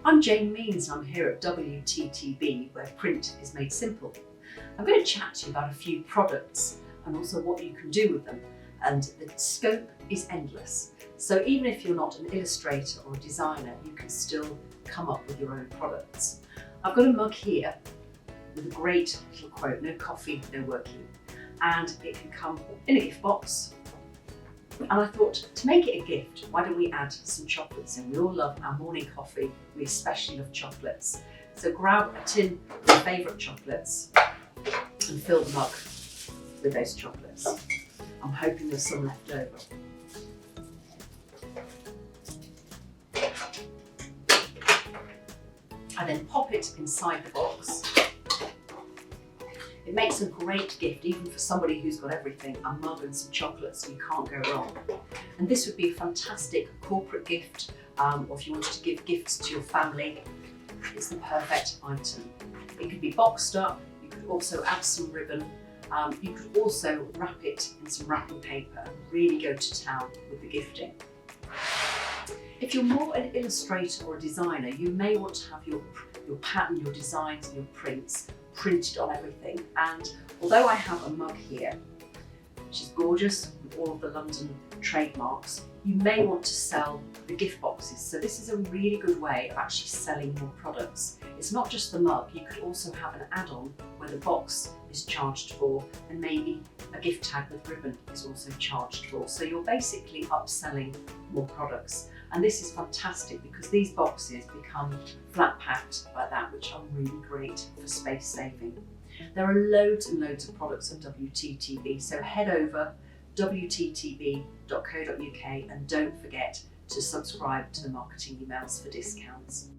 I'm Jane Means and I'm here at WTTB, where print is made simple. I'm going to chat to you about a few products and also what you can do with them, and the scope is endless. So even if you're not an illustrator or a designer, you can still come up with your own products. I've got a mug here with a great little quote, "No coffee, no working," and it can come in a gift box. And I thought, to make it a gift, why don't we add some chocolates in? We all love our morning coffee. We especially love chocolates. So grab a tin of your favourite chocolates and fill the mug with those chocolates. I'm hoping there's some left over. I then pop it inside the box. It makes a great gift, even for somebody who's got everything, a mug and some chocolates, so you can't go wrong. And this would be a fantastic corporate gift, or if you wanted to give gifts to your family, it's the perfect item. It could be boxed up, you could also add some ribbon, you could also wrap it in some wrapping paper and really go to town with the gifting. If you're more an illustrator or a designer, you may want to have your pattern, your designs and your prints printed on everything. And although I have a mug here, which is gorgeous with all of the London trademarks, you may want to sell the gift boxes. So this is a really good way of actually selling more products. It's not just the mug, you could also have an add-on where the box is charged for, and maybe a gift tag with ribbon is also charged for. So you're basically upselling more products. And this is fantastic because these boxes become flat packed like that, which are really great for space saving. There are loads and loads of products at WTTB, so head over wttb.co.uk and don't forget to subscribe to the marketing emails for discounts.